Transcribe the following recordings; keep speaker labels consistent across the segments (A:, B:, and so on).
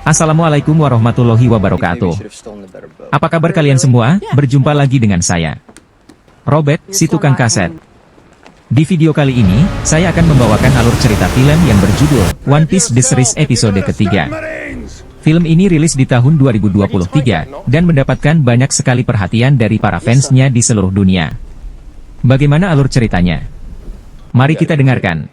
A: Assalamualaikum warahmatullahi wabarakatuh. Apa kabar kalian semua? Berjumpa lagi dengan saya, Robert, si tukang kaset. Di video kali ini, saya akan membawakan alur cerita film yang berjudul One Piece The Series episode ketiga. Film ini rilis di tahun 2023, dan mendapatkan banyak sekali perhatian dari para fansnya di seluruh dunia. Bagaimana alur ceritanya? Mari kita dengarkan.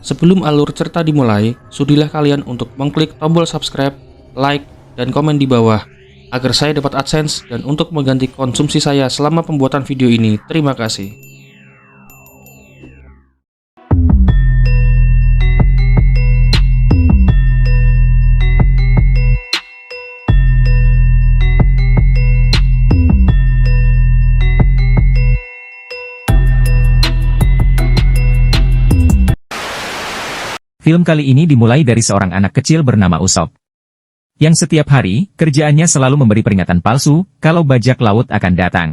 B: Sebelum alur cerita dimulai, sudilah kalian untuk mengklik tombol subscribe, like, dan komen di bawah, agar saya dapat AdSense dan untuk mengganti konsumsi saya selama pembuatan video ini. Terima kasih.
A: Film kali ini dimulai dari seorang anak kecil bernama Usopp, yang setiap hari, kerjaannya selalu memberi peringatan palsu, kalau bajak laut akan datang.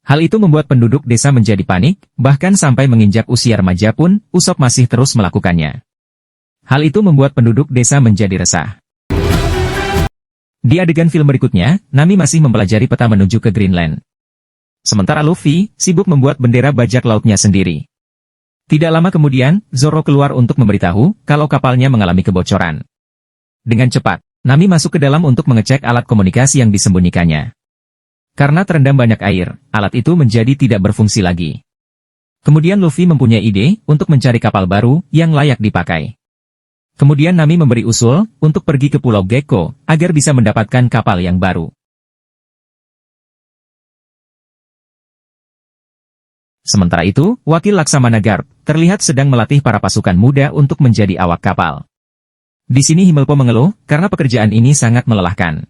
A: Hal itu membuat penduduk desa menjadi panik, bahkan sampai menginjak usia remaja pun, Usopp masih terus melakukannya. Hal itu membuat penduduk desa menjadi resah. Di adegan film berikutnya, Nami masih mempelajari peta menuju ke Greenland. Sementara Luffy, sibuk membuat bendera bajak lautnya sendiri. Tidak lama kemudian, Zoro keluar untuk memberitahu, kalau kapalnya mengalami kebocoran. Dengan cepat, Nami masuk ke dalam untuk mengecek alat komunikasi yang disembunyikannya. Karena terendam banyak air, alat itu menjadi tidak berfungsi lagi. Kemudian Luffy mempunyai ide, untuk mencari kapal baru, yang layak dipakai. Kemudian Nami memberi usul, untuk pergi ke Pulau Gecko, agar bisa mendapatkan kapal yang baru. Sementara itu, wakil Laksamana Garp, terlihat sedang melatih para pasukan muda untuk menjadi awak kapal. Di sini Himelpo mengeluh, karena pekerjaan ini sangat melelahkan.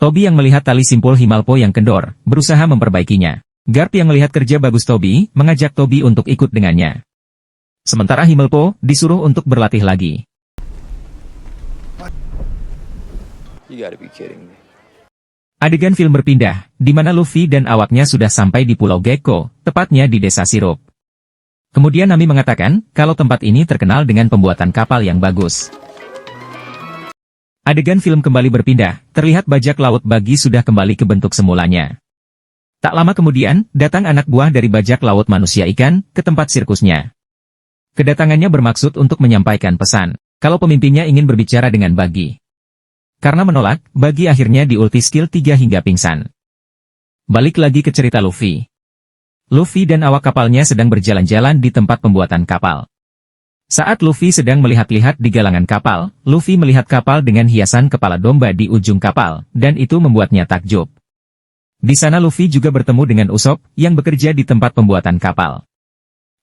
A: Tobi yang melihat tali simpul Himelpo yang kendor, berusaha memperbaikinya. Garp yang melihat kerja bagus Tobi, mengajak Tobi untuk ikut dengannya. Sementara Himelpo, disuruh untuk berlatih lagi.
C: You gotta be kidding me.
A: Adegan film berpindah, di mana Luffy dan awaknya sudah sampai di Pulau Gecko, tepatnya di Desa Sirup. Kemudian Nami mengatakan, kalau tempat ini terkenal dengan pembuatan kapal yang bagus. Adegan film kembali berpindah, terlihat bajak laut Bagi sudah kembali ke bentuk semulanya. Tak lama kemudian, datang anak buah dari bajak laut manusia ikan, ke tempat sirkusnya. Kedatangannya bermaksud untuk menyampaikan pesan, kalau pemimpinnya ingin berbicara dengan Bagi. Karena menolak, Bagi akhirnya diulti skill 3 hingga pingsan. Balik lagi ke cerita Luffy. Luffy dan awak kapalnya sedang berjalan-jalan di tempat pembuatan kapal. Saat Luffy sedang melihat-lihat di galangan kapal, Luffy melihat kapal dengan hiasan kepala domba di ujung kapal, dan itu membuatnya takjub. Di sana Luffy juga bertemu dengan Usopp, yang bekerja di tempat pembuatan kapal.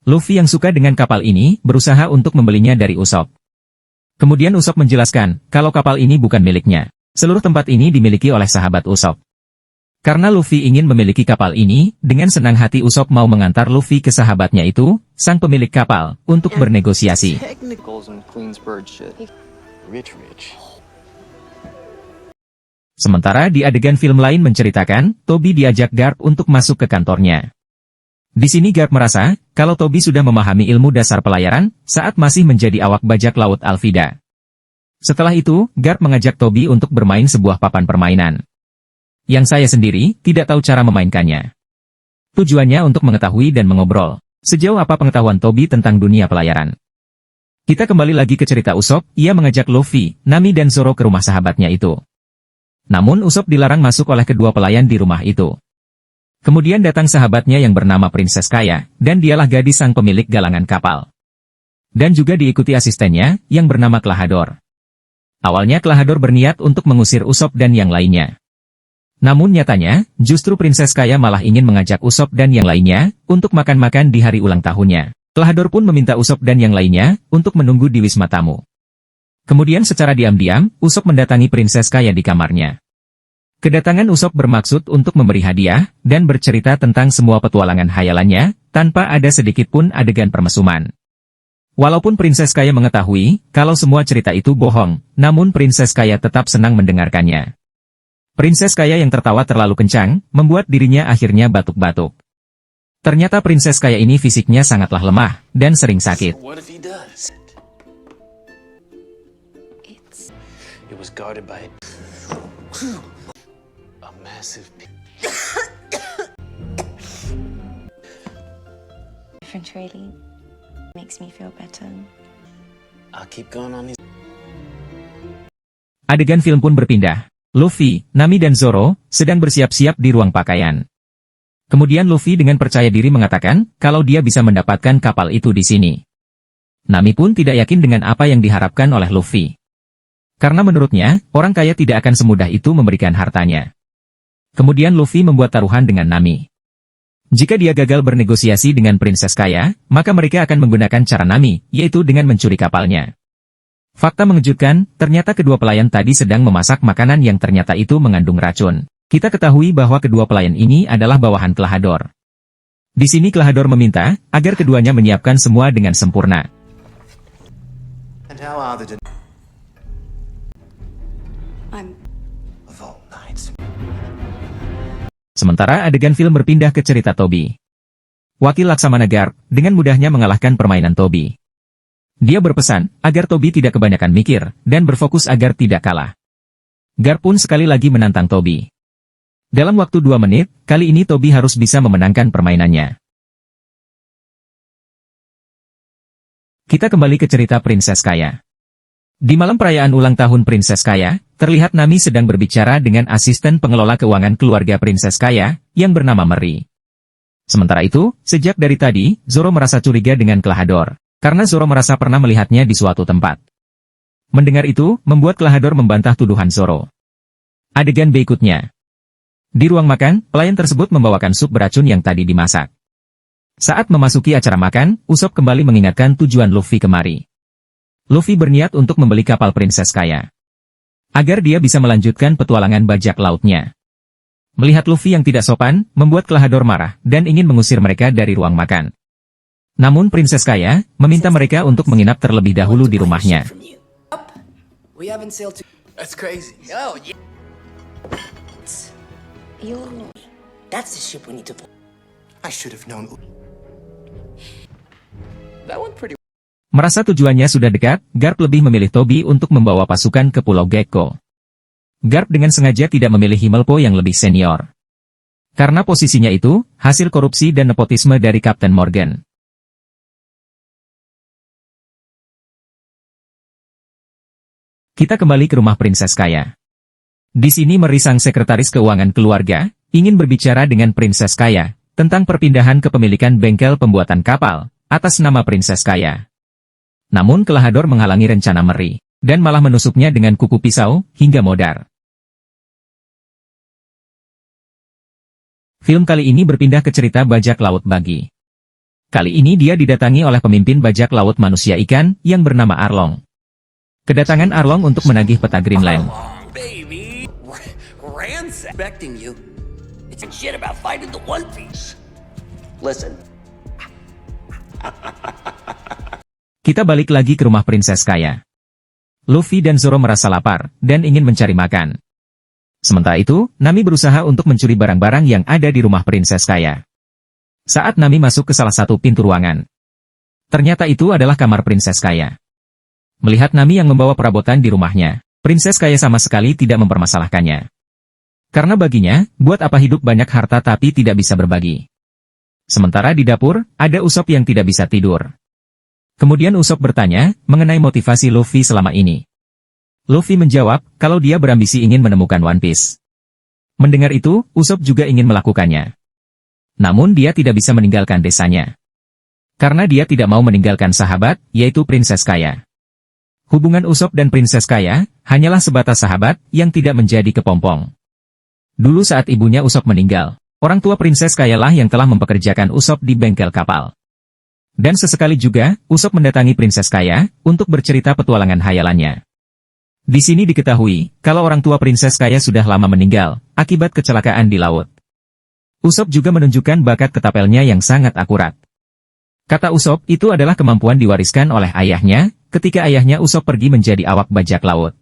A: Luffy yang suka dengan kapal ini, berusaha untuk membelinya dari Usopp. Kemudian Usopp menjelaskan, kalau kapal ini bukan miliknya. Seluruh tempat ini dimiliki oleh sahabat Usopp. Karena Luffy ingin memiliki kapal ini, dengan senang hati Usopp mau mengantar Luffy ke sahabatnya itu, sang pemilik kapal, untuk bernegosiasi. Sementara di adegan film lain menceritakan, Tobi diajak Garp untuk masuk ke kantornya. Di sini Garp merasa, kalau Tobi sudah memahami ilmu dasar pelayaran, saat masih menjadi awak bajak laut Alvida. Setelah itu, Garp mengajak Tobi untuk bermain sebuah papan permainan. Yang saya sendiri, tidak tahu cara memainkannya. Tujuannya untuk mengetahui dan mengobrol, sejauh apa pengetahuan Tobi tentang dunia pelayaran. Kita kembali lagi ke cerita Usopp, ia mengajak Luffy, Nami dan Zoro ke rumah sahabatnya itu. Namun Usopp dilarang masuk oleh kedua pelayan di rumah itu. Kemudian datang sahabatnya yang bernama Princess Kaya, dan dialah gadis sang pemilik galangan kapal. Dan juga diikuti asistennya, yang bernama Klahadore. Awalnya Klahadore berniat untuk mengusir Usopp dan yang lainnya. Namun nyatanya, justru Princess Kaya malah ingin mengajak Usopp dan yang lainnya, untuk makan-makan di hari ulang tahunnya. Klahadore pun meminta Usopp dan yang lainnya, untuk menunggu di wisma tamu. Kemudian secara diam-diam, Usopp mendatangi Princess Kaya di kamarnya. Kedatangan Usopp bermaksud untuk memberi hadiah, dan bercerita tentang semua petualangan hayalannya, tanpa ada sedikit pun adegan permesuman. Walaupun Princess Kaya mengetahui, kalau semua cerita itu bohong, namun Princess Kaya tetap senang mendengarkannya. Princess Kaya yang tertawa terlalu kencang, membuat dirinya akhirnya batuk-batuk. Ternyata princess kaya ini fisiknya sangatlah lemah, dan sering sakit.
C: What if he does? It was guarded by a massive.
D: Different really makes me feel better.
C: I'll keep going on these.
A: Adegan film pun berpindah. Luffy, Nami dan Zoro sedang bersiap-siap di ruang pakaian. Kemudian Luffy dengan percaya diri mengatakan kalau dia bisa mendapatkan kapal itu di sini. Nami pun tidak yakin dengan apa yang diharapkan oleh Luffy. Karena menurutnya, orang kaya tidak akan semudah itu memberikan hartanya. Kemudian Luffy membuat taruhan dengan Nami. Jika dia gagal bernegosiasi dengan princess kaya, maka mereka akan menggunakan cara Nami, yaitu dengan mencuri kapalnya. Fakta mengejutkan, ternyata kedua pelayan tadi sedang memasak makanan yang ternyata itu mengandung racun. Kita ketahui bahwa kedua pelayan ini adalah bawahan Klahadore. Di sini Klahadore meminta agar keduanya menyiapkan semua dengan sempurna.
C: And how are the
D: I'm
C: of all nights?
A: Sementara adegan film berpindah ke cerita Tobi. Wakil Laksamana Garp dengan mudahnya mengalahkan permainan Tobi. Dia berpesan agar Tobi tidak kebanyakan mikir dan berfokus agar tidak kalah. Garp pun sekali lagi menantang Tobi. Dalam waktu 2 menit, kali ini Tobi harus bisa memenangkan permainannya. Kita kembali ke cerita Princess Kaya. Di malam perayaan ulang tahun Princess Kaya, terlihat Nami sedang berbicara dengan asisten pengelola keuangan keluarga Princess Kaya, yang bernama Meri. Sementara itu, sejak dari tadi, Zoro merasa curiga dengan Klahadore, karena Zoro merasa pernah melihatnya di suatu tempat. Mendengar itu, membuat Klahadore membantah tuduhan Zoro. Adegan berikutnya. Di ruang makan, pelayan tersebut membawakan sup beracun yang tadi dimasak. Saat memasuki acara makan, Usopp kembali mengingatkan tujuan Luffy kemari. Luffy berniat untuk membeli kapal Princess Kaya, agar dia bisa melanjutkan petualangan bajak lautnya. Melihat Luffy yang tidak sopan, membuat Klahadore marah, dan ingin mengusir mereka dari ruang makan. Namun Princess Kaya meminta mereka untuk menginap terlebih dahulu di rumahnya.
E: We haven't sailed to.
C: That's crazy.
E: Oh, yeah.
F: That's the ship we need to.
E: I should have known.
C: That one pretty.
A: Merasa tujuannya sudah dekat, Garp lebih memilih Tobi untuk membawa pasukan ke Pulau Gekko. Garp dengan sengaja tidak memilih Himmelpo yang lebih senior. Karena posisinya itu, hasil korupsi dan nepotisme dari Kapten Morgan. Kita kembali ke rumah Princess Kaya. Di sini Meri sang sekretaris keuangan keluarga, ingin berbicara dengan Princess Kaya, tentang perpindahan kepemilikan bengkel pembuatan kapal, atas nama Princess Kaya. Namun Klahadore menghalangi rencana Meri, dan malah menusuknya dengan kuku pisau, hingga modar. Film kali ini berpindah ke cerita bajak laut Bagi. Kali ini dia didatangi oleh pemimpin bajak laut manusia ikan, yang bernama Arlong. Kedatangan Arlong untuk menagih peta Greenland.
F: Baby, ransacked you. It's shit about fighting the One Piece. Listen.
A: Kita balik lagi ke rumah Princess Kaya. Luffy dan Zoro merasa lapar, dan ingin mencari makan. Sementara itu, Nami berusaha untuk mencuri barang-barang yang ada di rumah Princess Kaya. Saat Nami masuk ke salah satu pintu ruangan, ternyata itu adalah kamar Princess Kaya. Melihat Nami yang membawa perabotan di rumahnya, Princess Kaya sama sekali tidak mempermasalahkannya. Karena baginya, buat apa hidup banyak harta tapi tidak bisa berbagi. Sementara di dapur, ada Usopp yang tidak bisa tidur. Kemudian Usopp bertanya, mengenai motivasi Luffy selama ini. Luffy menjawab, kalau dia berambisi ingin menemukan One Piece. Mendengar itu, Usopp juga ingin melakukannya. Namun dia tidak bisa meninggalkan desanya. Karena dia tidak mau meninggalkan sahabat, yaitu Princess Kaya. Hubungan Usopp dan Princess Kaya, hanyalah sebatas sahabat, yang tidak menjadi kepompong. Dulu saat ibunya Usopp meninggal, orang tua Princess Kaya lah yang telah mempekerjakan Usopp di bengkel kapal. Dan sesekali juga, Usopp mendatangi Princess Kaya, untuk bercerita petualangan hayalannya. Di sini diketahui, kalau orang tua Princess Kaya sudah lama meninggal, akibat kecelakaan di laut. Usopp juga menunjukkan bakat ketapelnya yang sangat akurat. Kata Usopp, itu adalah kemampuan diwariskan oleh ayahnya, ketika ayahnya Usopp pergi menjadi awak bajak laut.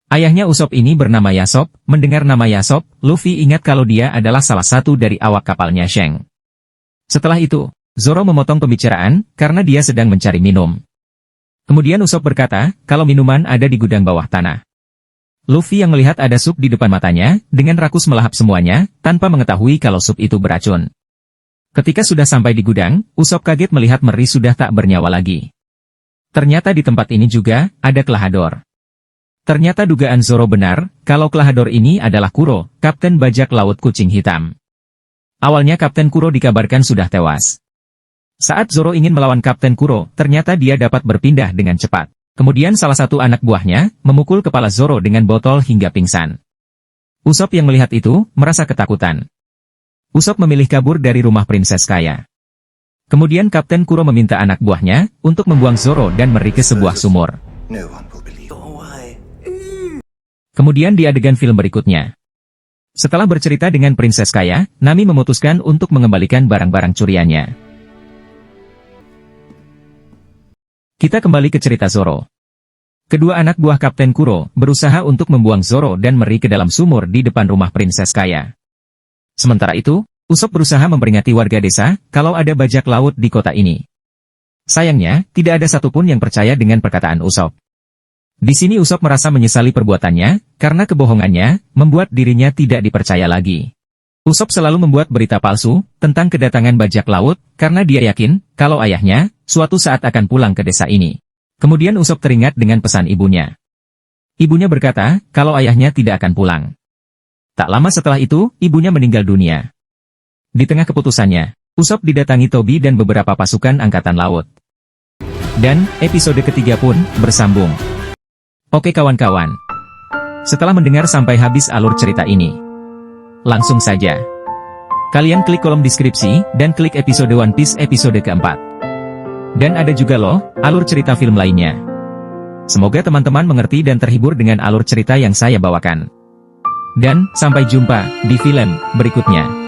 A: Ayahnya Usopp ini bernama Yasop. Mendengar nama Yasop, Luffy ingat kalau dia adalah salah satu dari awak kapalnya Shanks. Setelah itu, Zoro memotong pembicaraan karena dia sedang mencari minum. Kemudian Usopp berkata, kalau minuman ada di gudang bawah tanah. Luffy yang melihat ada sup di depan matanya, dengan rakus melahap semuanya, tanpa mengetahui kalau sup itu beracun. Ketika sudah sampai di gudang, Usopp kaget melihat Meri sudah tak bernyawa lagi. Ternyata di tempat ini juga, ada Klahadore. Ternyata dugaan Zoro benar, kalau Klahadore ini adalah Kuro, Kapten Bajak Laut Kucing Hitam. Awalnya Kapten Kuro dikabarkan sudah tewas. Saat Zoro ingin melawan Kapten Kuro, ternyata dia dapat berpindah dengan cepat. Kemudian salah satu anak buahnya, memukul kepala Zoro dengan botol hingga pingsan. Usopp yang melihat itu, merasa ketakutan. Usopp memilih kabur dari rumah Prinses Kaya. Kemudian Kapten Kuro meminta anak buahnya, untuk membuang Zoro dan Meri ke sebuah sumur.
C: No one will believe.
A: Kemudian di adegan film berikutnya. Setelah bercerita dengan Prinses Kaya, Nami memutuskan untuk mengembalikan barang-barang curiannya. Kita kembali ke cerita Zoro. Kedua anak buah Kapten Kuro berusaha untuk membuang Zoro dan Meri ke dalam sumur di depan rumah Prinses Kaya. Sementara itu, Usopp berusaha memperingati warga desa kalau ada bajak laut di kota ini. Sayangnya, tidak ada satupun yang percaya dengan perkataan Usopp. Di sini Usopp merasa menyesali perbuatannya, karena kebohongannya membuat dirinya tidak dipercaya lagi. Usopp selalu membuat berita palsu tentang kedatangan bajak laut, karena dia yakin kalau ayahnya suatu saat akan pulang ke desa ini. Kemudian Usopp teringat dengan pesan ibunya. Ibunya berkata kalau ayahnya tidak akan pulang. Tak lama setelah itu, ibunya meninggal dunia. Di tengah keputusannya, Usopp didatangi Tobi dan beberapa pasukan angkatan laut. Dan episode ketiga pun bersambung. Oke kawan-kawan. Setelah mendengar sampai habis alur cerita ini, langsung saja kalian klik kolom deskripsi dan klik episode One Piece episode keempat. Dan ada juga loh alur cerita film lainnya. Semoga teman-teman mengerti dan terhibur dengan alur cerita yang saya bawakan. Dan sampai jumpa di film berikutnya.